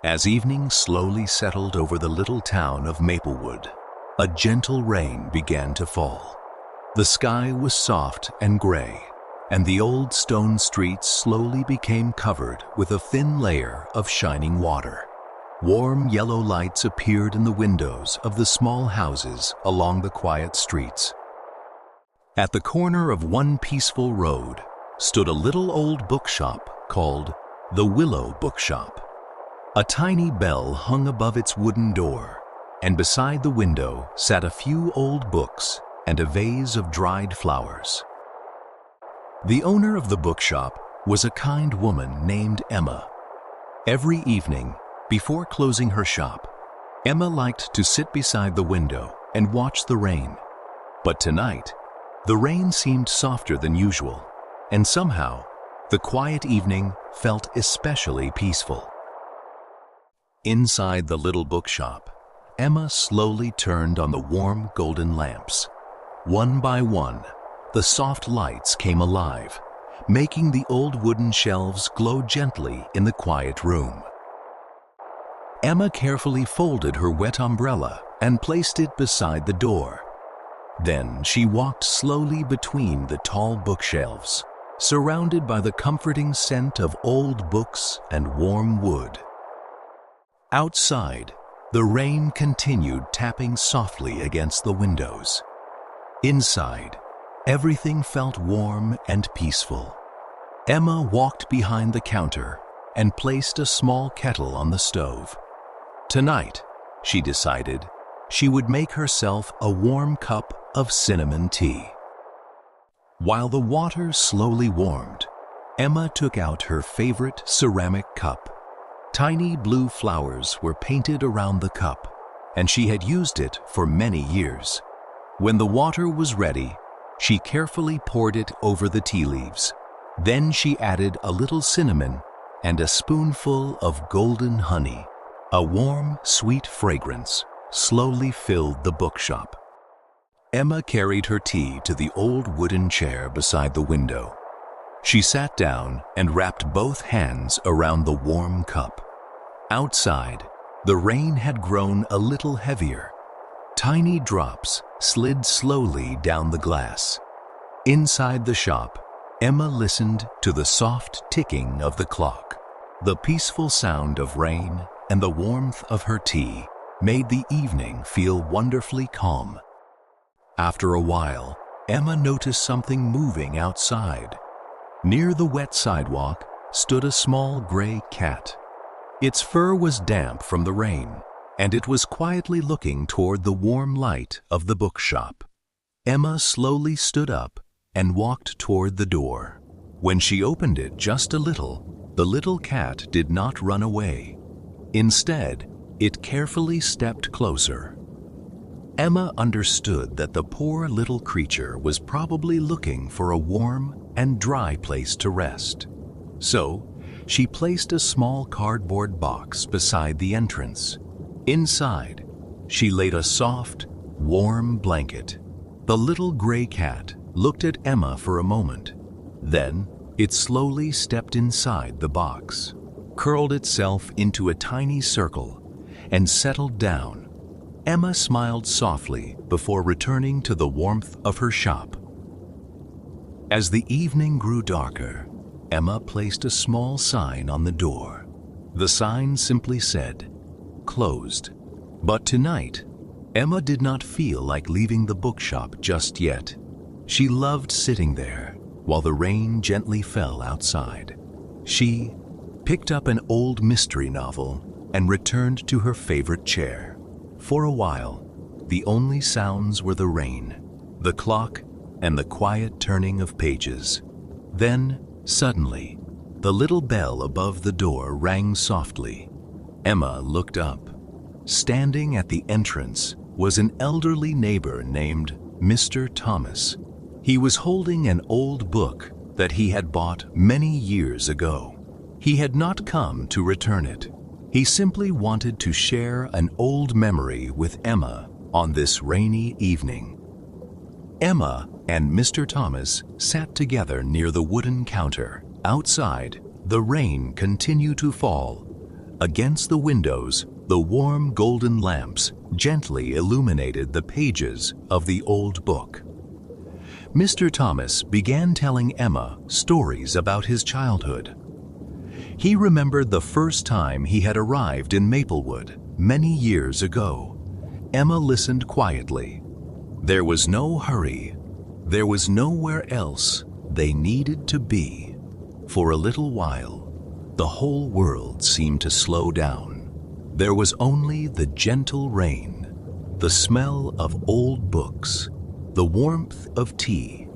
As evening slowly settled over the little town of Maplewood, a gentle rain began to fall. The sky was soft and gray, and the old stone streets slowly became covered with a thin layer of shining water. Warm yellow lights appeared in the windows of the small houses along the quiet streets. At the corner of one peaceful road stood a little old bookshop called the Willow Bookshop. A tiny bell hung above its wooden door, and beside the window sat a few old books and a vase of dried flowers. The owner of the bookshop was a kind woman named Emma. Every evening, before closing her shop, Emma liked to sit beside the window and watch the rain. But tonight, the rain seemed softer than usual, and somehow, the quiet evening felt especially peaceful. Inside the little bookshop, Emma slowly turned on the warm golden lamps. One by one, the soft lights came alive, making the old wooden shelves glow gently in the quiet room. Emma carefully folded her wet umbrella and placed it beside the door. Then she walked slowly between the tall bookshelves, surrounded by the comforting scent of old books and warm wood. Outside, the rain continued tapping softly against the windows. Inside, everything felt warm and peaceful. Emma walked behind the counter and placed a small kettle on the stove. Tonight, she decided, she would make herself a warm cup of cinnamon tea. While the water slowly warmed, Emma took out her favorite ceramic cup. Tiny blue flowers were painted around the cup, and she had used it for many years. When the water was ready, she carefully poured it over the tea leaves. Then she added a little cinnamon and a spoonful of golden honey. A warm, sweet fragrance slowly filled the bookshop. Emma carried her tea to the old wooden chair beside the window. She sat down and wrapped both hands around the warm cup. Outside, the rain had grown a little heavier. Tiny drops slid slowly down the glass. Inside the shop, Emma listened to the soft ticking of the clock. The peaceful sound of rain and the warmth of her tea made the evening feel wonderfully calm. After a while, Emma noticed something moving outside. Near the wet sidewalk stood a small gray cat. Its fur was damp from the rain, and it was quietly looking toward the warm light of the bookshop. Emma slowly stood up and walked toward the door. When she opened it just a little, the little cat did not run away. Instead, it carefully stepped closer. Emma understood that the poor little creature was probably looking for a warm and dry place to rest. So, she placed a small cardboard box beside the entrance. Inside, she laid a soft, warm blanket. The little gray cat looked at Emma for a moment. Then, it slowly stepped inside the box, curled itself into a tiny circle, and settled down. Emma smiled softly before returning to the warmth of her shop. As the evening grew darker, Emma placed a small sign on the door. The sign simply said, "Closed." But tonight, Emma did not feel like leaving the bookshop just yet. She loved sitting there while the rain gently fell outside. She picked up an old mystery novel and returned to her favorite chair. For a while, the only sounds were the rain, the clock, and the quiet turning of pages. Then, suddenly, the little bell above the door rang softly. Emma looked up. Standing at the entrance was an elderly neighbor named Mr. Thomas. He was holding an old book that he had bought many years ago. He had not come to return it. He simply wanted to share an old memory with Emma on this rainy evening. Emma and Mr. Thomas sat together near the wooden counter. Outside, the rain continued to fall, Against the windows, the warm golden lamps gently illuminated the pages of the old book. Mr. Thomas began telling Emma stories about his childhood. He remembered the first time he had arrived in Maplewood many years ago. Emma listened quietly. There was no hurry. There was nowhere else they needed to be. For a little while, the whole world seemed to slow down. There was only the gentle rain, the smell of old books, the warmth of tea,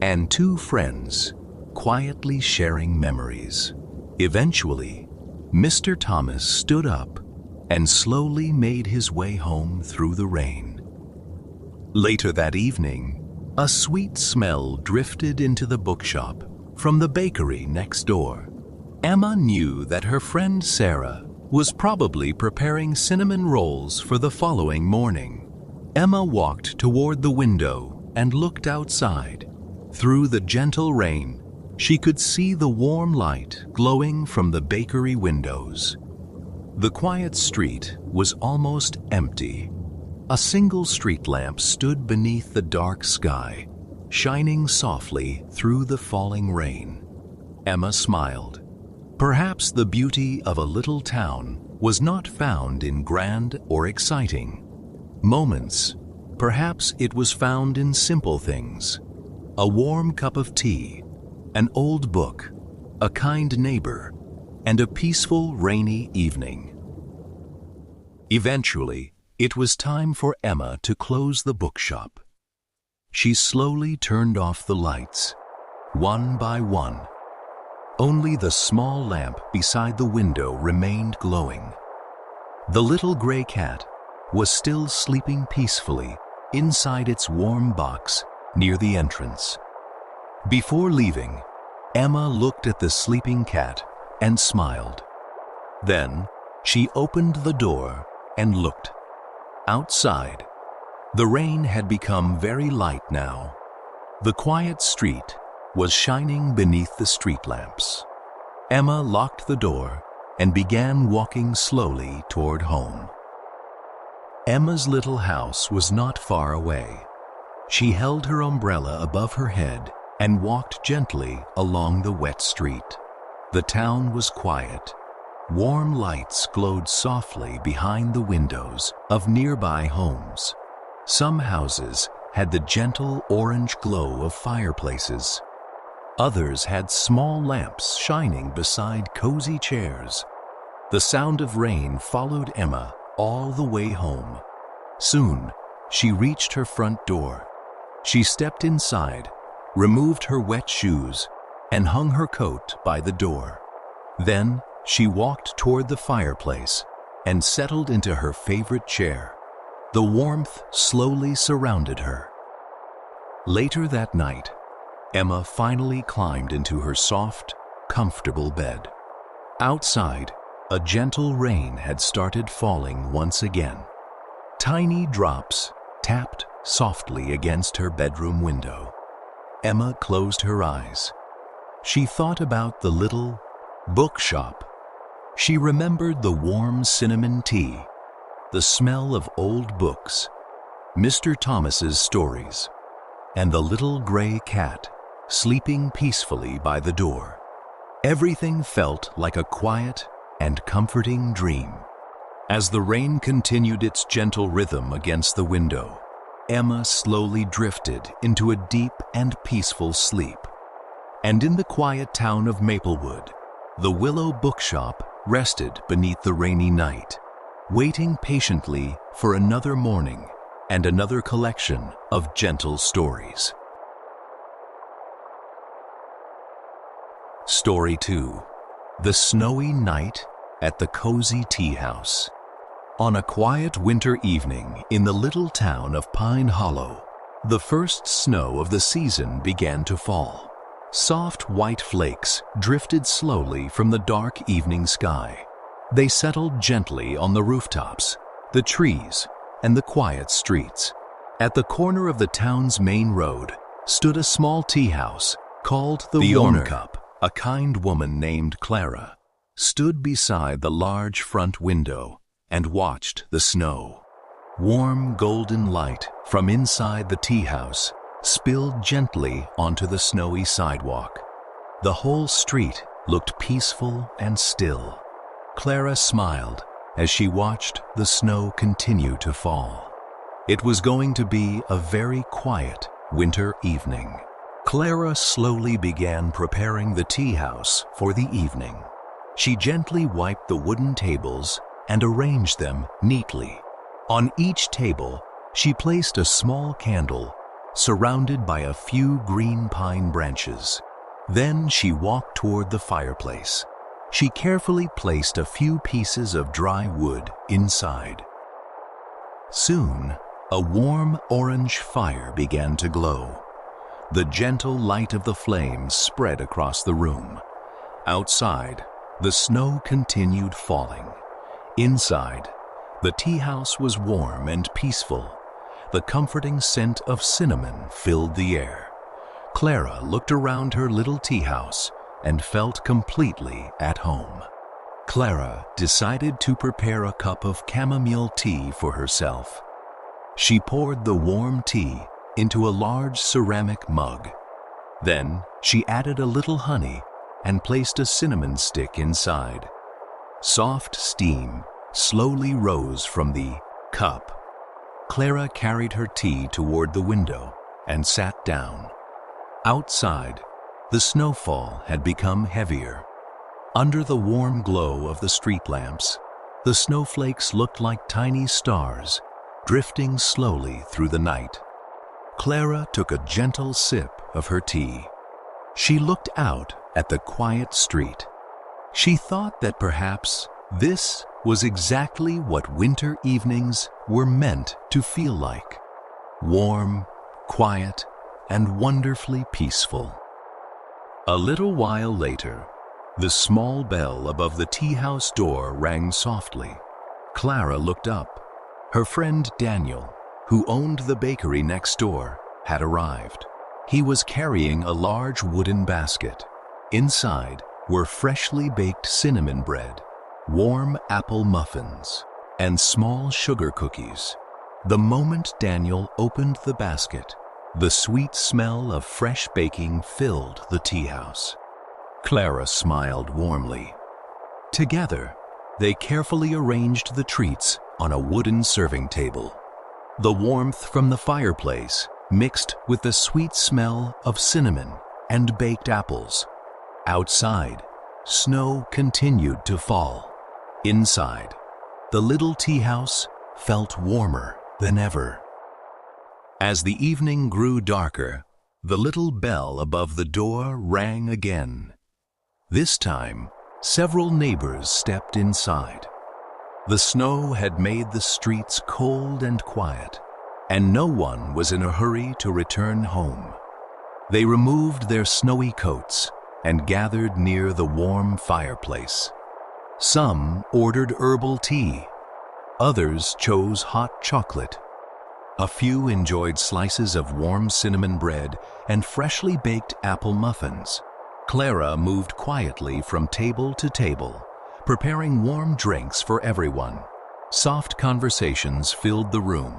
and two friends quietly sharing memories. Eventually, Mr. Thomas stood up and slowly made his way home through the rain. Later that evening, a sweet smell drifted into the bookshop from the bakery next door. Emma knew that her friend Sarah was probably preparing cinnamon rolls for the following morning. Emma walked toward the window and looked outside. Through the gentle rain, she could see the warm light glowing from the bakery windows. The quiet street was almost empty. A single street lamp stood beneath the dark sky, shining softly through the falling rain. Emma smiled. Perhaps the beauty of a little town was not found in grand or exciting moments. Perhaps it was found in simple things: a warm cup of tea, an old book, a kind neighbor, and a peaceful rainy evening. Eventually, it was time for Emma to close the bookshop. She slowly turned off the lights, one by one. Only the small lamp beside the window remained glowing. The little gray cat was still sleeping peacefully inside its warm box near the entrance. Before leaving, Emma looked at the sleeping cat and smiled. Then she opened the door and looked. Outside, the rain had become very light now. The quiet street was shining beneath the street lamps. Emma locked the door and began walking slowly toward home. Emma's little house was not far away. She held her umbrella above her head and walked gently along the wet street. The town was quiet. Warm lights glowed softly behind the windows of nearby homes. Some houses had the gentle orange glow of fireplaces. Others had small lamps shining beside cozy chairs. The sound of rain followed Emma all the way home. Soon, she reached her front door. She stepped inside, removed her wet shoes, and hung her coat by the door. Then, she walked toward the fireplace and settled into her favorite chair. The warmth slowly surrounded her. Later that night, Emma finally climbed into her soft, comfortable bed. Outside, a gentle rain had started falling once again. Tiny drops tapped softly against her bedroom window. Emma closed her eyes. She thought about the little bookshop. She remembered the warm cinnamon tea, the smell of old books, Mr. Thomas's stories, and the little gray cat sleeping peacefully by the door. Everything felt like a quiet and comforting dream. As the rain continued its gentle rhythm against the window, Emma slowly drifted into a deep and peaceful sleep. And in the quiet town of Maplewood, the Willow Bookshop rested beneath the rainy night, waiting patiently for another morning and another collection of gentle stories. Story 2. The Snowy Night at the Cozy Tea House. On a quiet winter evening in the little town of Pine Hollow, the first snow of the season began to fall. Soft white flakes drifted slowly from the dark evening sky. They settled gently on the rooftops, the trees, and the quiet streets. At the corner of the town's main road stood a small tea house called the Warm Cup. A kind woman named Clara stood beside the large front window and watched the snow. Warm golden light from inside the tea house spilled gently onto the snowy sidewalk. The whole street looked peaceful and still. Clara smiled as she watched the snow continue to fall. It was going to be a very quiet winter evening. Clara slowly began preparing the tea house for the evening. She gently wiped the wooden tables and arranged them neatly. On each table, she placed a small candle surrounded by a few green pine branches. Then she walked toward the fireplace. She carefully placed a few pieces of dry wood inside. Soon, a warm orange fire began to glow. The gentle light of the flames spread across the room. Outside, the snow continued falling. Inside, the tea house was warm and peaceful. The comforting scent of cinnamon filled the air. Clara looked around her little tea house and felt completely at home. Clara decided to prepare a cup of chamomile tea for herself. She poured the warm tea into a large ceramic mug. Then she added a little honey and placed a cinnamon stick inside. Soft steam slowly rose from the cup. Clara carried her tea toward the window and sat down. Outside, the snowfall had become heavier. Under the warm glow of the street lamps, the snowflakes looked like tiny stars drifting slowly through the night. Clara took a gentle sip of her tea. She looked out at the quiet street. She thought that perhaps this was exactly what winter evenings were meant to feel like. Warm, quiet, and wonderfully peaceful. A little while later, the small bell above the tea house door rang softly. Clara looked up. Her friend Daniel, who owned the bakery next door, had arrived. He was carrying a large wooden basket. Inside were freshly baked cinnamon bread, warm apple muffins, and small sugar cookies. The moment Daniel opened the basket, the sweet smell of fresh baking filled the tea house. Clara smiled warmly. Together, they carefully arranged the treats on a wooden serving table. The warmth from the fireplace mixed with the sweet smell of cinnamon and baked apples. Outside, snow continued to fall. Inside, the little tea house felt warmer than ever. As the evening grew darker, the little bell above the door rang again. This time, several neighbors stepped inside. The snow had made the streets cold and quiet, and no one was in a hurry to return home. They removed their snowy coats and gathered near the warm fireplace. Some ordered herbal tea. Others chose hot chocolate. A few enjoyed slices of warm cinnamon bread and freshly baked apple muffins. Clara moved quietly from table to table, preparing warm drinks for everyone. Soft conversations filled the room.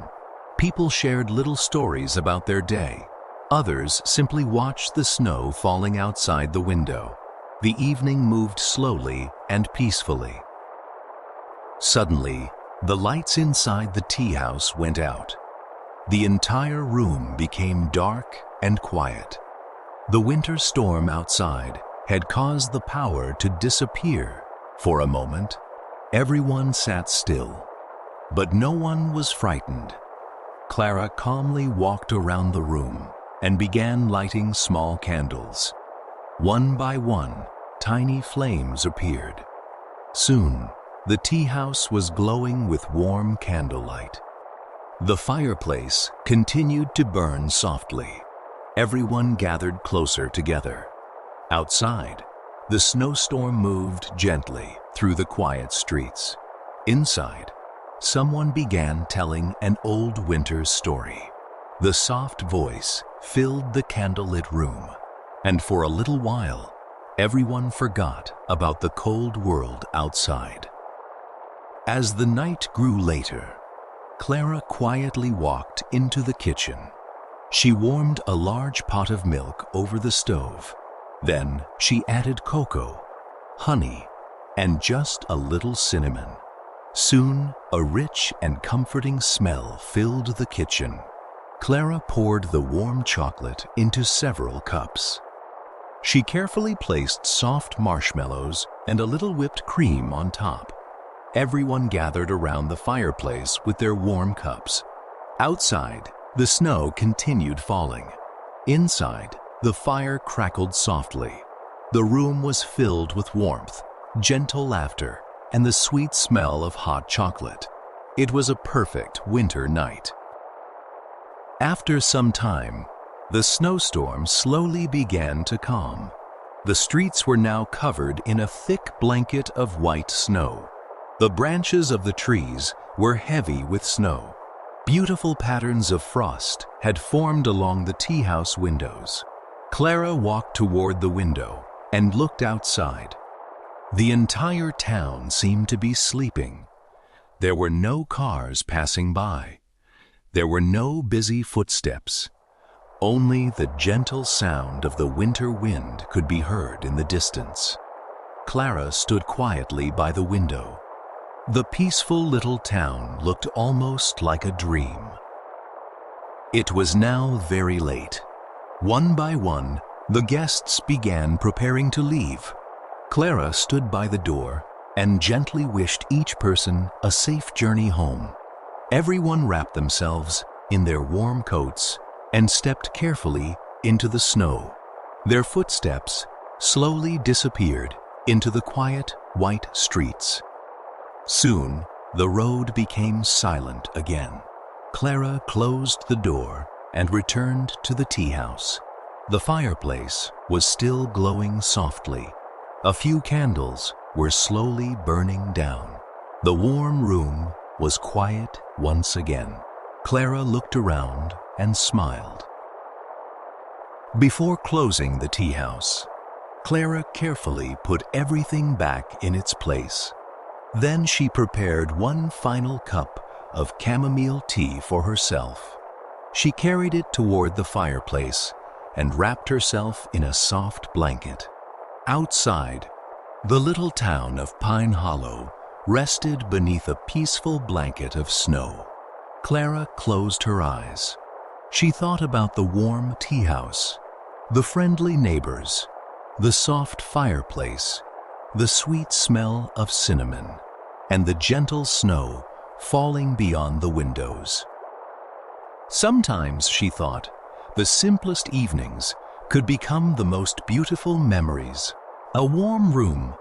People shared little stories about their day. Others simply watched the snow falling outside the window. The evening moved slowly and peacefully. Suddenly, the lights inside the tea house went out. The entire room became dark and quiet. The winter storm outside had caused the power to disappear. For a moment, everyone sat still, but no one was frightened. Clara calmly walked around the room and began lighting small candles. One by one, tiny flames appeared. Soon, the tea house was glowing with warm candlelight. The fireplace continued to burn softly. Everyone gathered closer together. Outside, the snowstorm moved gently through the quiet streets. Inside, someone began telling an old winter story. The soft voice filled the candlelit room, and for a little while, Everyone forgot about the cold world outside. As the night grew later, Clara quietly walked into the kitchen. She warmed a large pot of milk over the stove. Then she added cocoa, honey, and just a little cinnamon. Soon, a rich and comforting smell filled the kitchen. Clara poured the warm chocolate into several cups. She carefully placed soft marshmallows and a little whipped cream on top. Everyone gathered around the fireplace with their warm cups. Outside, the snow continued falling. Inside, the fire crackled softly. The room was filled with warmth, gentle laughter, and the sweet smell of hot chocolate. It was a perfect winter night. After some time, the snowstorm slowly began to calm. The streets were now covered in a thick blanket of white snow. The branches of the trees were heavy with snow. Beautiful patterns of frost had formed along the tea house windows. Clara walked toward the window and looked outside. The entire town seemed to be sleeping. There were no cars passing by. There were no busy footsteps. Only the gentle sound of the winter wind could be heard in the distance. Clara stood quietly by the window. The peaceful little town looked almost like a dream. It was now very late. One by one, the guests began preparing to leave. Clara stood by the door and gently wished each person a safe journey home. Everyone wrapped themselves in their warm coats and stepped carefully into the snow. Their footsteps slowly disappeared into the quiet, white streets. Soon, the road became silent again. Clara closed the door and returned to the tea house. The fireplace was still glowing softly. A few candles were slowly burning down. The warm room was quiet once again. Clara looked around and smiled. Before closing the tea house, Clara carefully put everything back in its place. Then she prepared one final cup of chamomile tea for herself. She carried it toward the fireplace and wrapped herself in a soft blanket. Outside, the little town of Pine Hollow rested beneath a peaceful blanket of snow. Clara closed her eyes. She thought about the warm tea house, the friendly neighbors, the soft fireplace, the sweet smell of cinnamon, and the gentle snow falling beyond the windows. Sometimes, she thought, the simplest evenings could become the most beautiful memories. A warm room,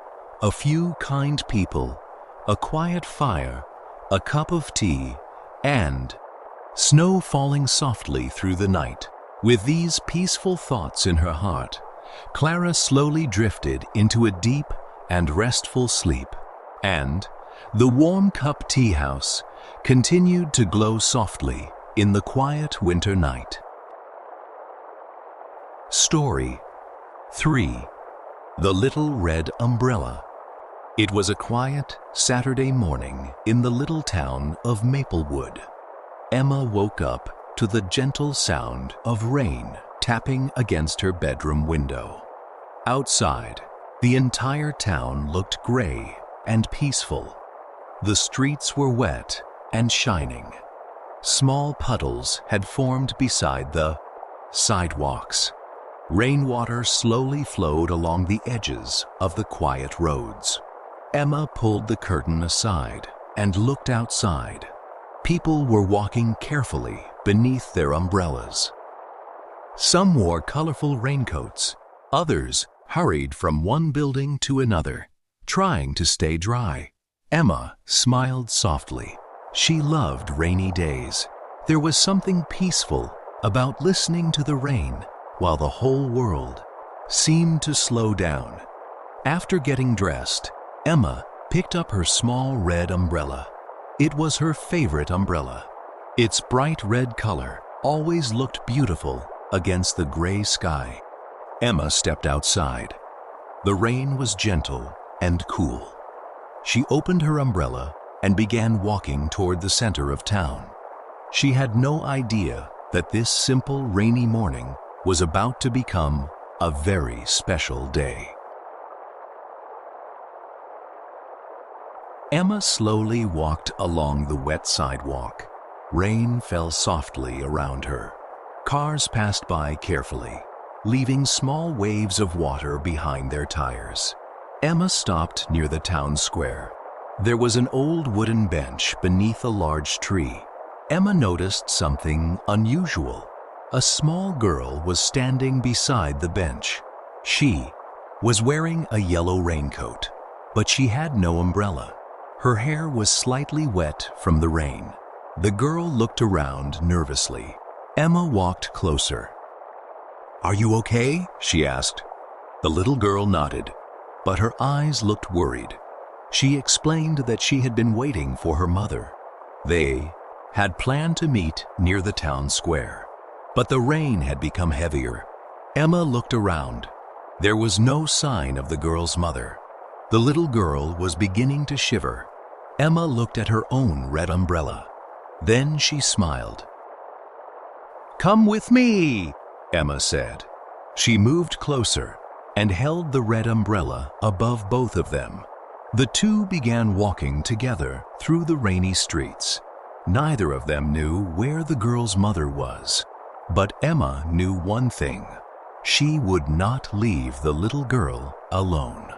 a few kind people, a quiet fire, a cup of tea, and snow falling softly through the night. With these peaceful thoughts in her heart, Clara slowly drifted into a deep and restful sleep, and the warm cup tea house continued to glow softly in the quiet winter night. Story 3. The Little Red Umbrella. It was a quiet Saturday morning in the little town of Maplewood. Emma woke up to the gentle sound of rain tapping against her bedroom window. Outside, the entire town looked gray and peaceful. The streets were wet and shining. Small puddles had formed beside the sidewalks. Rainwater slowly flowed along the edges of the quiet roads. Emma pulled the curtain aside and looked outside. People were walking carefully beneath their umbrellas. Some wore colorful raincoats. Others hurried from one building to another, trying to stay dry. Emma smiled softly. She loved rainy days. There was something peaceful about listening to the rain while the whole world seemed to slow down. After getting dressed, Emma picked up her small red umbrella. It was her favorite umbrella. Its bright red color always looked beautiful against the gray sky. Emma stepped outside. The rain was gentle and cool. She opened her umbrella and began walking toward the center of town. She had no idea that this simple rainy morning was about to become a very special day. Emma slowly walked along the wet sidewalk. Rain fell softly around her. Cars passed by carefully, leaving small waves of water behind their tires. Emma stopped near the town square. There was an old wooden bench beneath a large tree. Emma noticed something unusual. A small girl was standing beside the bench. She was wearing a yellow raincoat, but she had no umbrella. Her hair was slightly wet from the rain. The girl looked around nervously. Emma walked closer. "Are you okay?" she asked. The little girl nodded, but her eyes looked worried. She explained that she had been waiting for her mother. They had planned to meet near the town square, but the rain had become heavier. Emma looked around. There was no sign of the girl's mother. The little girl was beginning to shiver. Emma looked at her own red umbrella. Then she smiled. "Come with me," Emma said. She moved closer and held the red umbrella above both of them. The two began walking together through the rainy streets. Neither of them knew where the girl's mother was, but Emma knew one thing: she would not leave the little girl alone.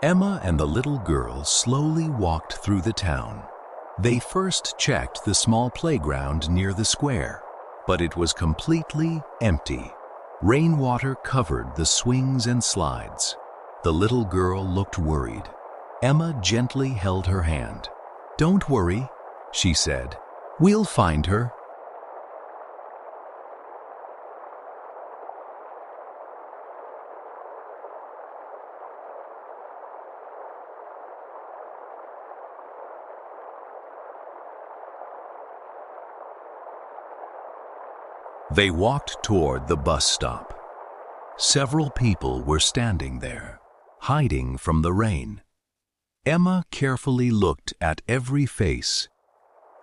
Emma and the little girl slowly walked through the town. They first checked the small playground near the square, but it was completely empty. Rainwater covered the swings and slides. The little girl looked worried. Emma gently held her hand. "Don't worry," she said. "We'll find her." They walked toward the bus stop. Several people were standing there, hiding from the rain. Emma carefully looked at every face,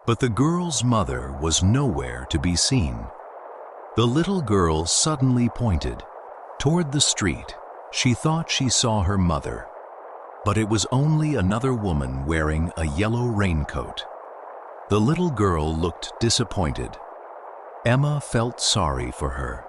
but the girl's mother was nowhere to be seen. The little girl suddenly pointed toward the street. She thought she saw her mother, but it was only another woman wearing a yellow raincoat. The little girl looked disappointed. Emma felt sorry for her.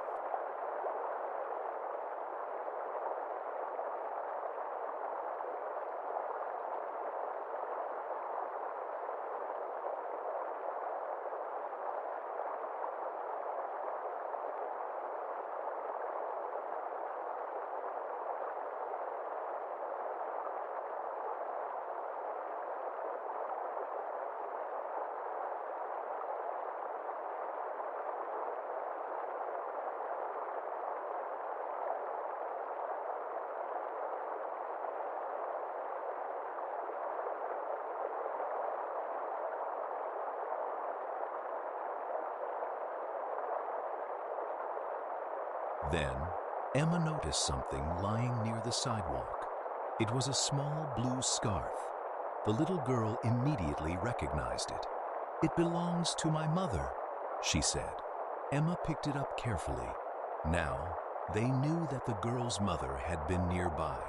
Then, Emma noticed something lying near the sidewalk. It was a small blue scarf. The little girl immediately recognized it. "It belongs to my mother," she said. Emma picked it up carefully. Now, they knew that the girl's mother had been nearby.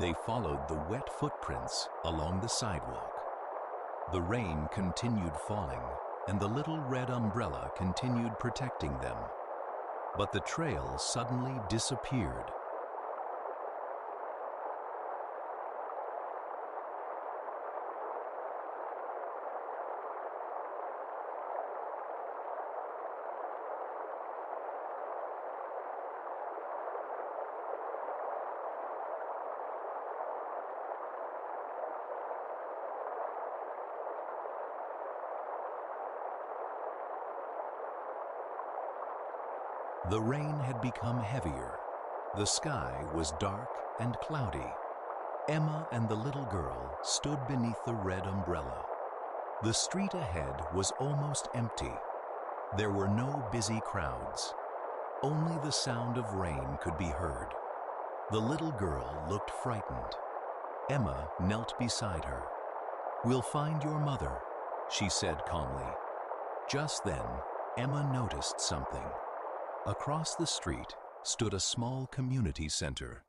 They followed the wet footprints along the sidewalk. The rain continued falling, and the little red umbrella continued protecting them. But the trail suddenly disappeared. The rain had become heavier. The sky was dark and cloudy. Emma and the little girl stood beneath the red umbrella. The street ahead was almost empty. There were no busy crowds. Only the sound of rain could be heard. The little girl looked frightened. Emma knelt beside her. "We'll find your mother," she said calmly. Just then, Emma noticed something. Across the street stood a small community center.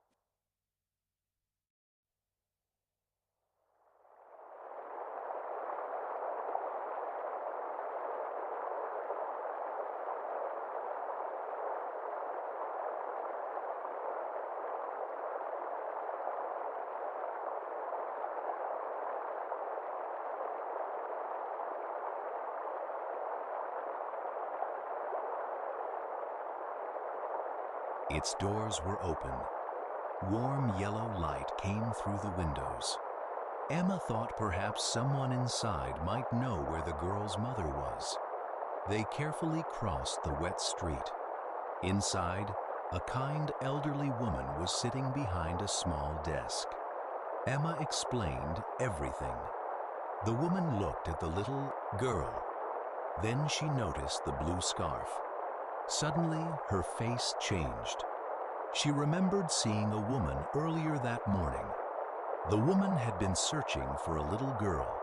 Its doors were open. Warm yellow light came through the windows. Emma thought perhaps someone inside might know where the girl's mother was. They carefully crossed the wet street. Inside, a kind elderly woman was sitting behind a small desk. Emma explained everything. The woman looked at the little girl. Then she noticed the blue scarf. Suddenly, her face changed. She remembered seeing a woman earlier that morning. The woman had been searching for a little girl.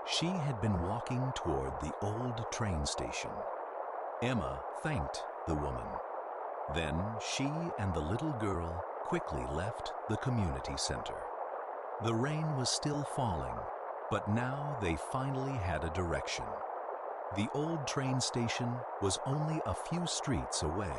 She had been walking toward the old train station. Emma thanked the woman. Then she and the little girl quickly left the community center. The rain was still falling, but now they finally had a direction. The old train station was only a few streets away.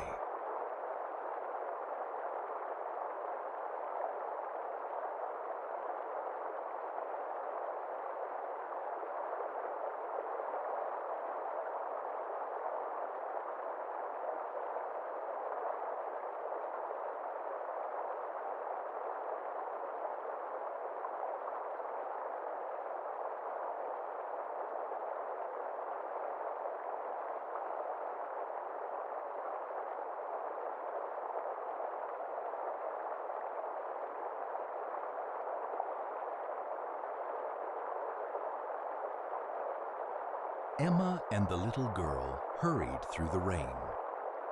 Emma and the little girl hurried through the rain.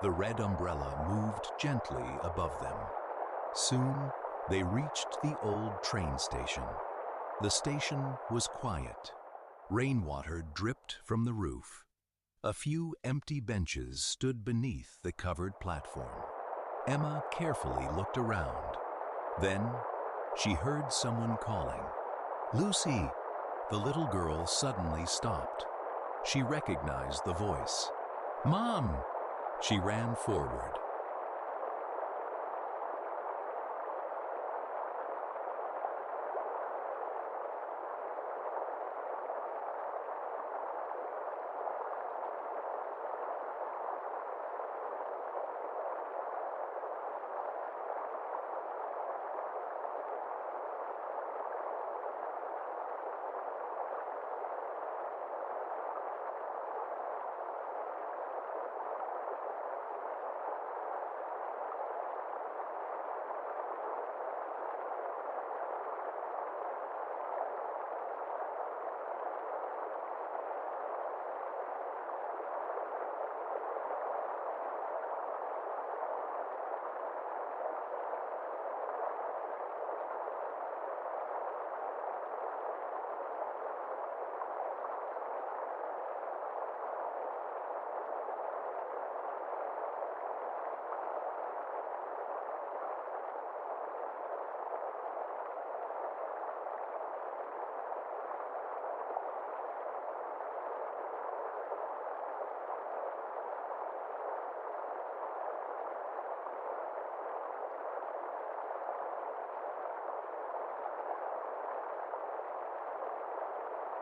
The red umbrella moved gently above them. Soon, they reached the old train station. The station was quiet. Rainwater dripped from the roof. A few empty benches stood beneath the covered platform. Emma carefully looked around. Then, she heard someone calling, "Lucy!" The little girl suddenly stopped. She recognized the voice. "Mom!" She ran forward.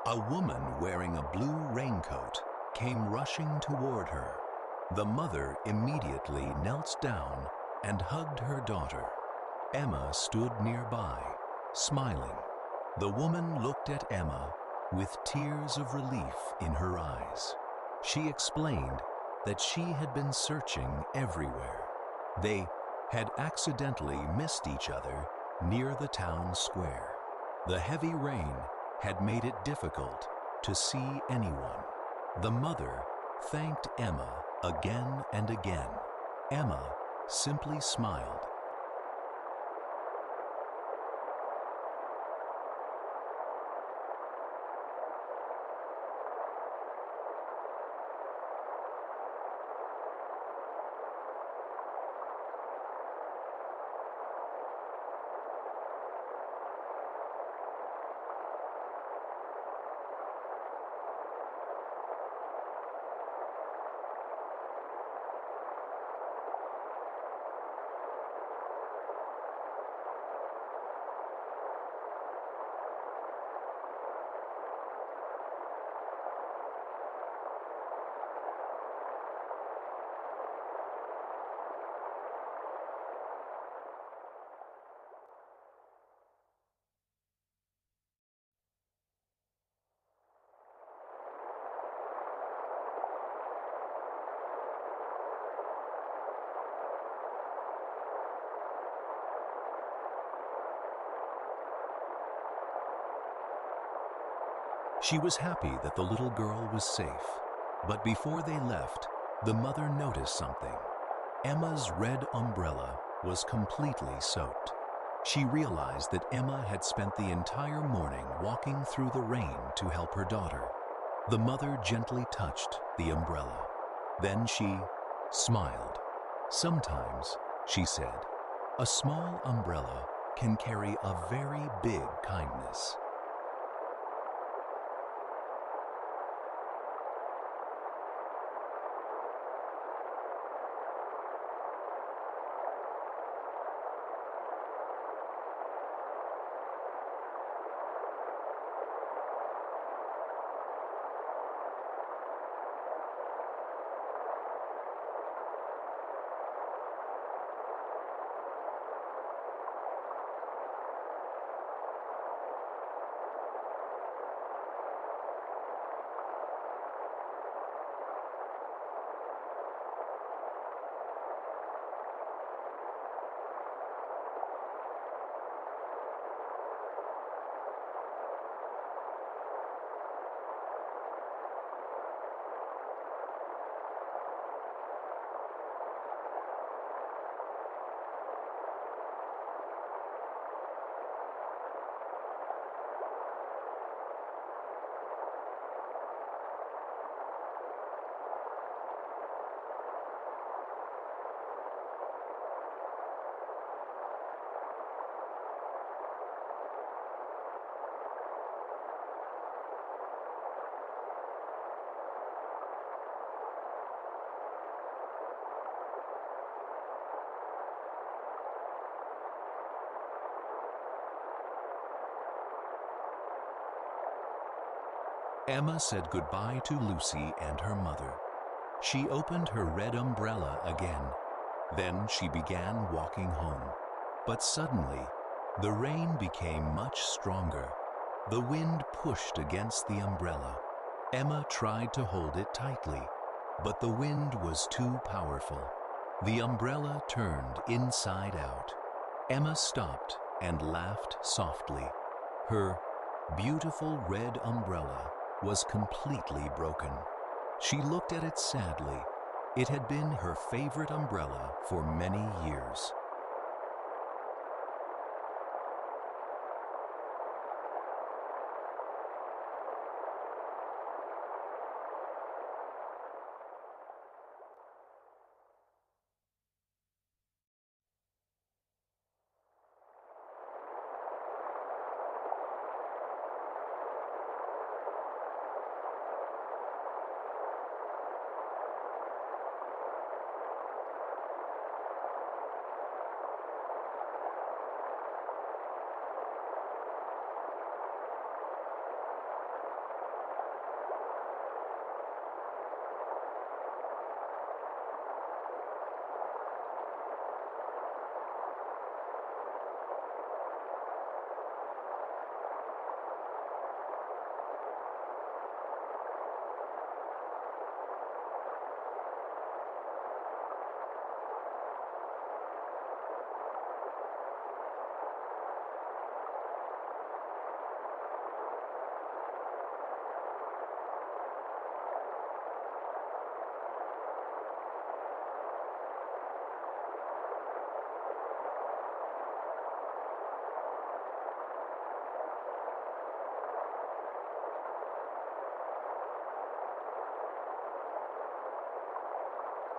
A woman wearing a blue raincoat came rushing toward her. The mother immediately knelt down and hugged her daughter. Emma stood nearby, smiling. The woman looked at Emma with tears of relief in her eyes. She explained that she had been searching everywhere. They had accidentally missed each other near the town square. The heavy rain had made it difficult to see anyone. The mother thanked Emma again and again. Emma simply smiled. She was happy that the little girl was safe, but before they left, the mother noticed something. Emma's red umbrella was completely soaked. She realized that Emma had spent the entire morning walking through the rain to help her daughter. The mother gently touched the umbrella. Then she smiled. "Sometimes," she said, "a small umbrella can carry a very big kindness." Emma said goodbye to Lucy and her mother. She opened her red umbrella again. Then she began walking home. But suddenly, the rain became much stronger. The wind pushed against the umbrella. Emma tried to hold it tightly, but the wind was too powerful. The umbrella turned inside out. Emma stopped and laughed softly. Her beautiful red umbrella was completely broken. She looked at it sadly. It had been her favorite umbrella for many years.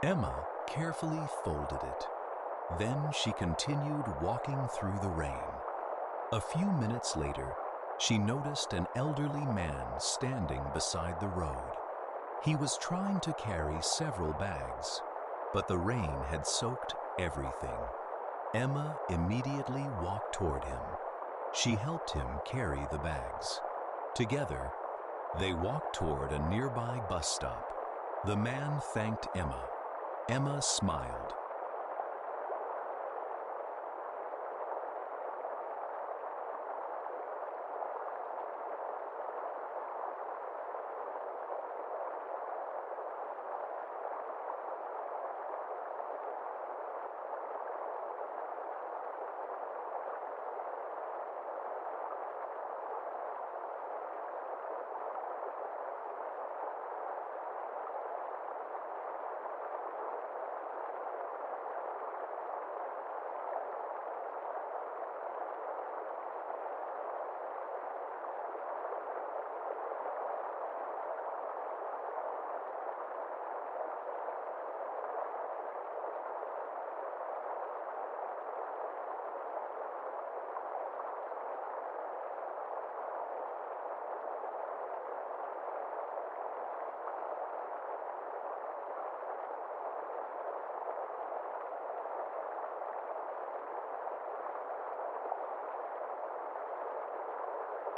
Emma carefully folded it. Then she continued walking through the rain. A few minutes later, she noticed an elderly man standing beside the road. He was trying to carry several bags, but the rain had soaked everything. Emma immediately walked toward him. She helped him carry the bags. Together, they walked toward a nearby bus stop. The man thanked Emma. Emma smiled.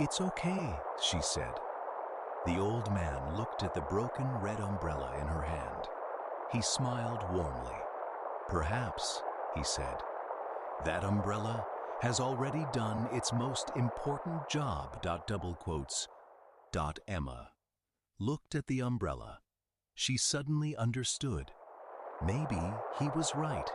"It's okay," she said. The old man looked at the broken red umbrella in her hand. He smiled warmly. "Perhaps," he said, "that umbrella has already done its most important job." Emma looked at the umbrella. She suddenly understood. Maybe he was right.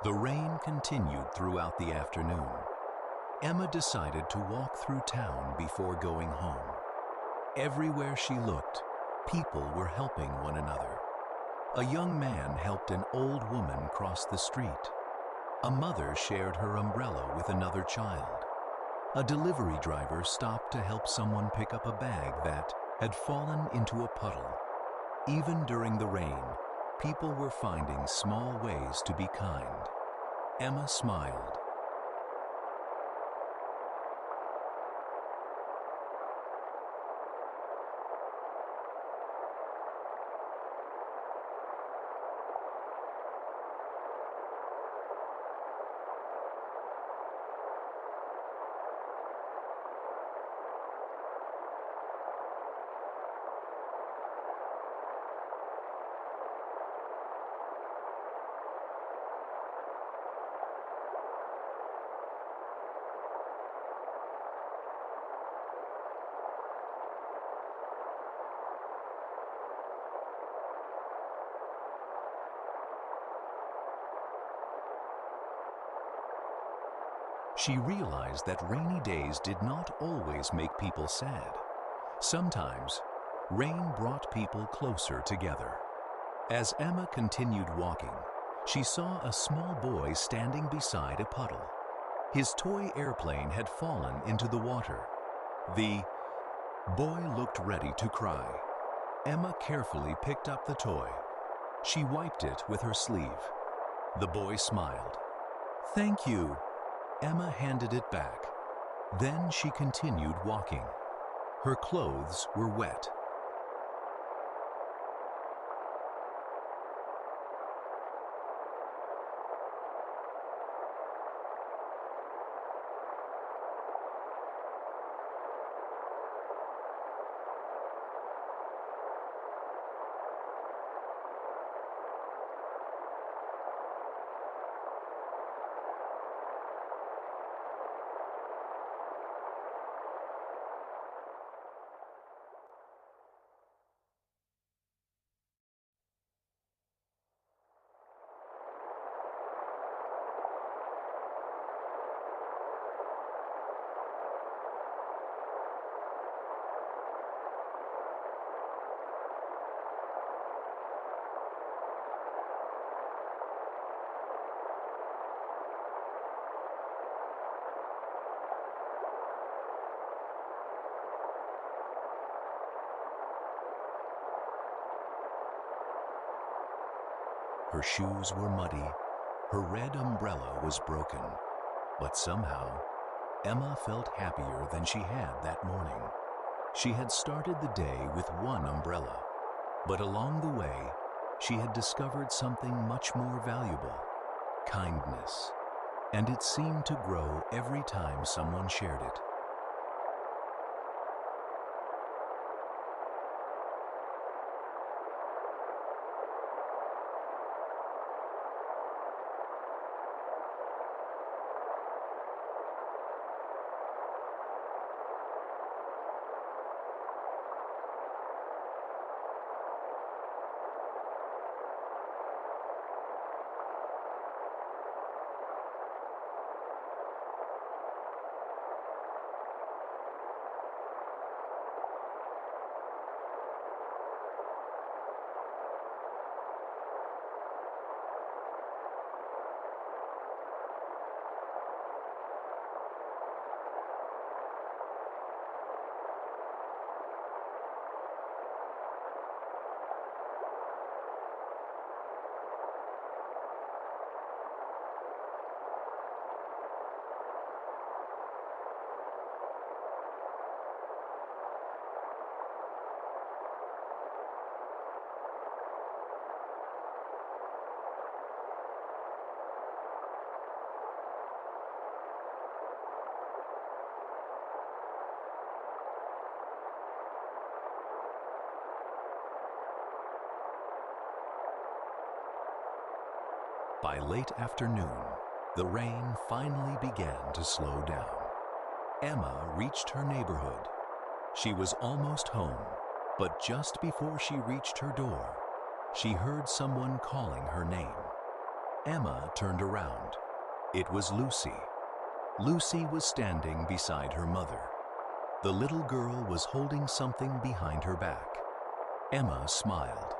The rain continued throughout the afternoon. Emma decided to walk through town before going home. Everywhere she looked, people were helping one another. A young man helped an old woman cross the street. A mother shared her umbrella with another child. A delivery driver stopped to help someone pick up a bag that had fallen into a puddle. Even during the rain, people were finding small ways to be kind. Emma smiled. She realized that rainy days did not always make people sad. Sometimes, rain brought people closer together. As Emma continued walking, she saw a small boy standing beside a puddle. His toy airplane had fallen into the water. The boy looked ready to cry. Emma carefully picked up the toy. She wiped it with her sleeve. The boy smiled. "Thank you." Emma handed it back. Then she continued walking. Her clothes were wet. Her shoes were muddy. Her red umbrella was broken. But somehow, Emma felt happier than she had that morning. She had started the day with one umbrella, but along the way, she had discovered something much more valuable: kindness. And it seemed to grow every time someone shared it. By late afternoon, the rain finally began to slow down. Emma reached her neighborhood. She was almost home, but just before she reached her door, she heard someone calling her name. Emma turned around. It was Lucy. Lucy was standing beside her mother. The little girl was holding something behind her back. Emma smiled.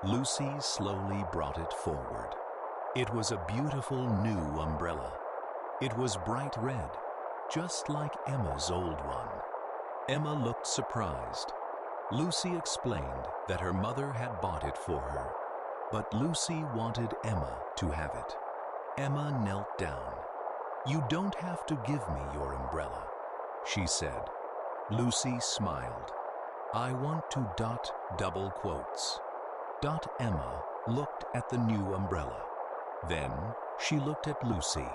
Lucy slowly brought it forward. It was a beautiful new umbrella. It was bright red, just like Emma's old one. Emma looked surprised. Lucy explained that her mother had bought it for her, but Lucy wanted Emma to have it. Emma knelt down. "You don't have to give me your umbrella," she said. Lucy smiled. "I want to dot double quotes." Emma looked at the new umbrella. Then she looked at Lucy.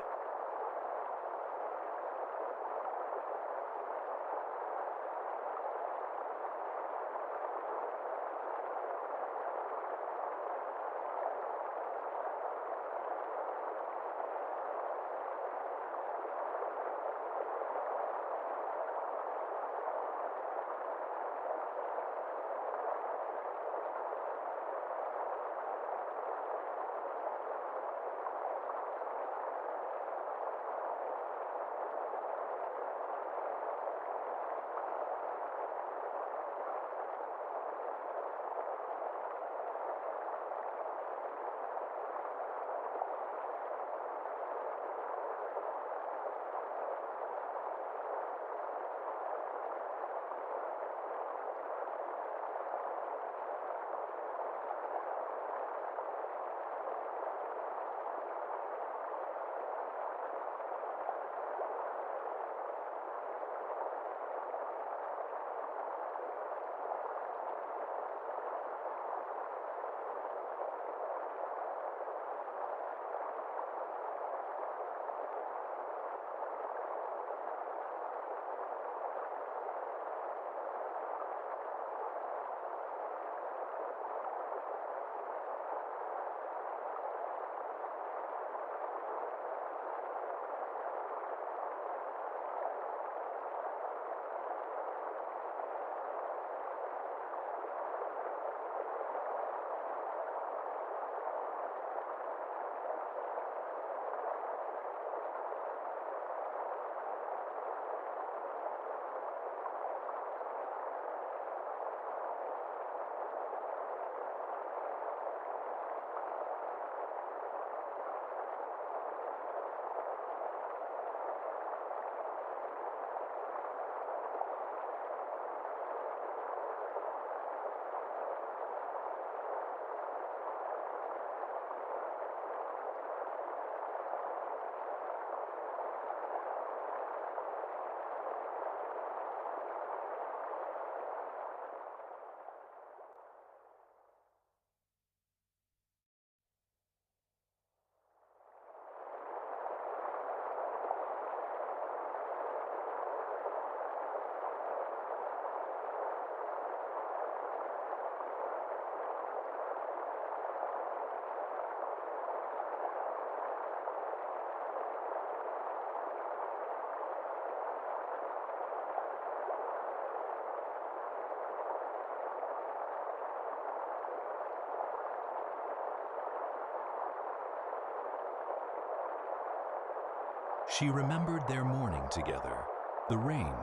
She remembered their morning together, the rain,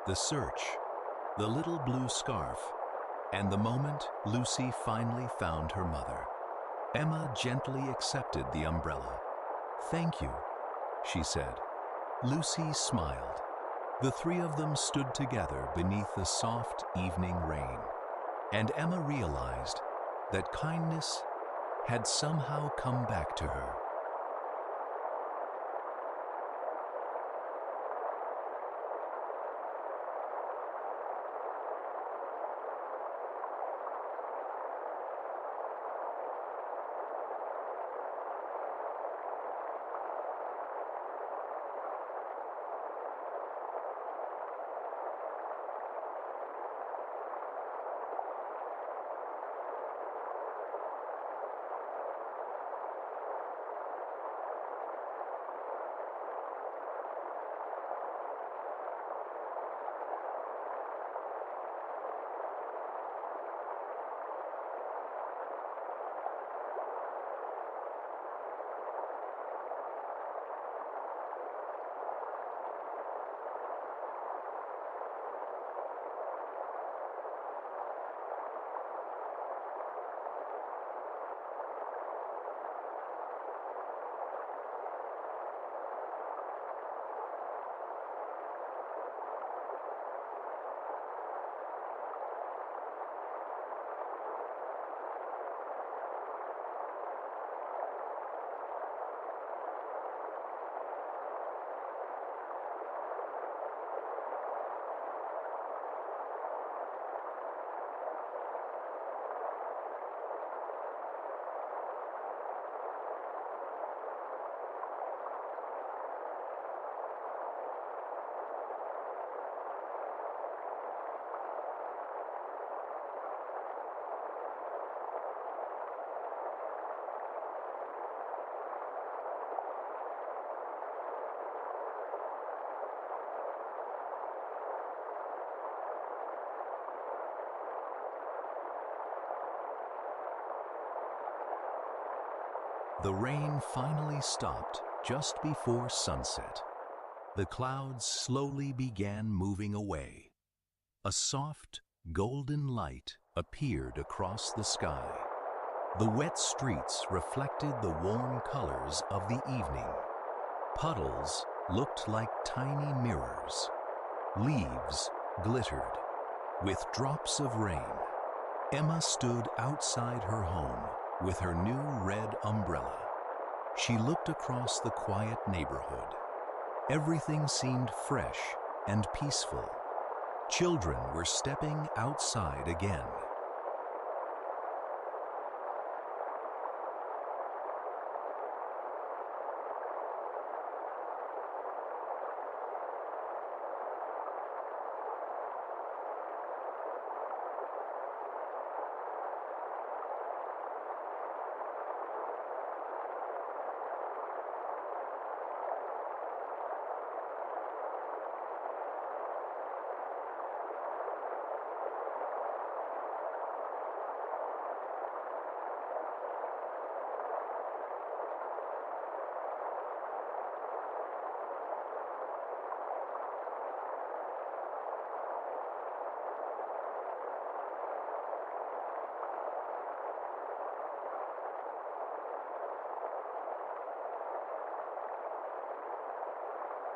the search, the little blue scarf, and the moment Lucy finally found her mother. Emma gently accepted the umbrella. "Thank you," she said. Lucy smiled. The three of them stood together beneath the soft evening rain, and Emma realized that kindness had somehow come back to her. The rain finally stopped just before sunset. The clouds slowly began moving away. A soft, golden light appeared across the sky. The wet streets reflected the warm colors of the evening. Puddles looked like tiny mirrors. Leaves glittered with drops of rain. Emma stood outside her home with her new red umbrella. She looked across the quiet neighborhood. Everything seemed fresh and peaceful. Children were stepping outside again.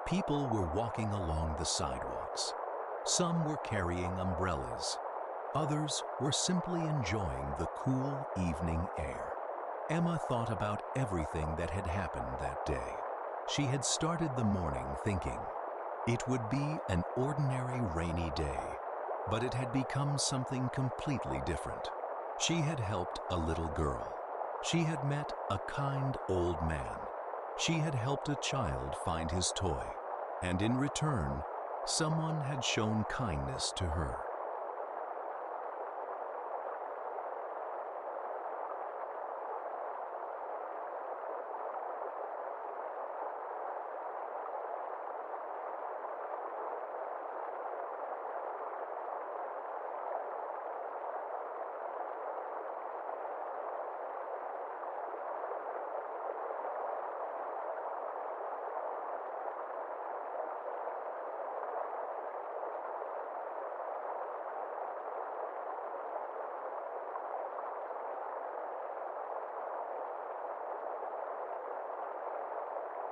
People were walking along the sidewalks. Some were carrying umbrellas. Others were simply enjoying the cool evening air. Emma thought about everything that had happened that day. She had started the morning thinking it would be an ordinary rainy day, but it had become something completely different. She had helped a little girl. She had met a kind old man. She had helped a child find his toy, and in return, someone had shown kindness to her.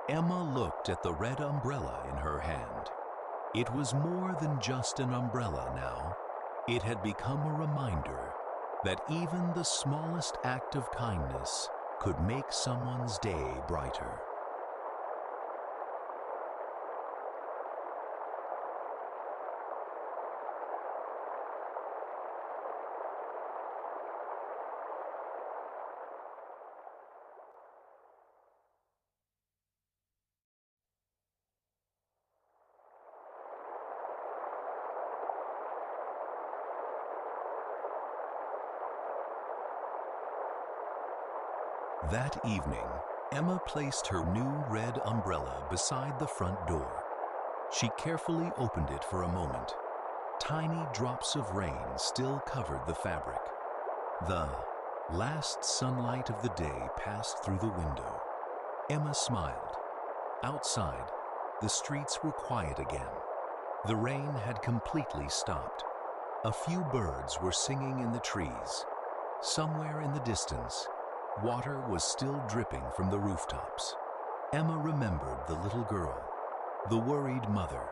Emma looked at the red umbrella in her hand. It was more than just an umbrella now. It had become a reminder that even the smallest act of kindness could make someone's day brighter. That evening, Emma placed her new red umbrella beside the front door. She carefully opened it for a moment. Tiny drops of rain still covered the fabric. The last sunlight of the day passed through the window. Emma smiled. Outside, the streets were quiet again. The rain had completely stopped. A few birds were singing in the trees. Somewhere in the distance, water was still dripping from the rooftops. Emma remembered the little girl, the worried mother.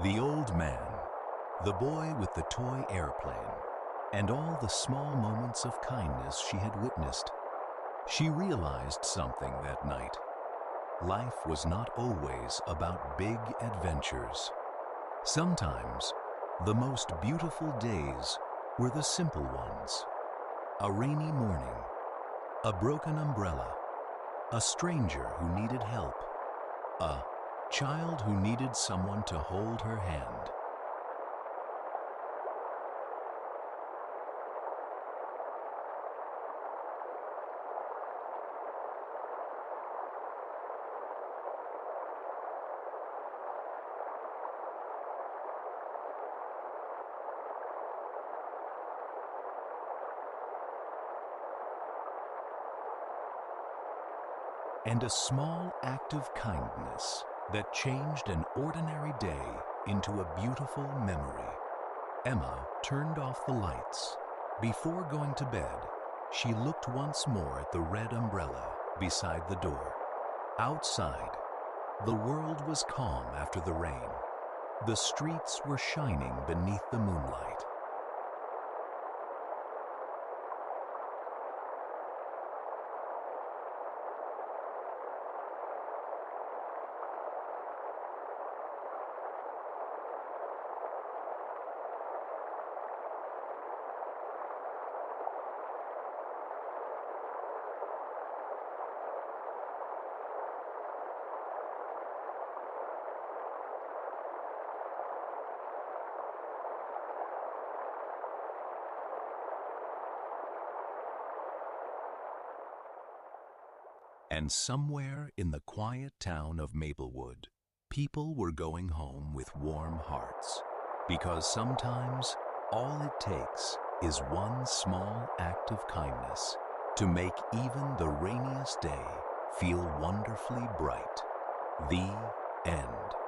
The old man, the boy with the toy airplane, and all the small moments of kindness she had witnessed. She realized something that night. Life was not always about big adventures. Sometimes, the most beautiful days were the simple ones. A rainy morning, a broken umbrella, a stranger who needed help, a child who needed someone to hold her hand. And a small act of kindness that changed an ordinary day into a beautiful memory. Emma turned off the lights. Before going to bed, she looked once more at the red umbrella beside the door. Outside, the world was calm after the rain. The streets were shining beneath the moonlight. And somewhere in the quiet town of Maplewood, people were going home with warm hearts. Because sometimes all it takes is one small act of kindness to make even the rainiest day feel wonderfully bright. The end.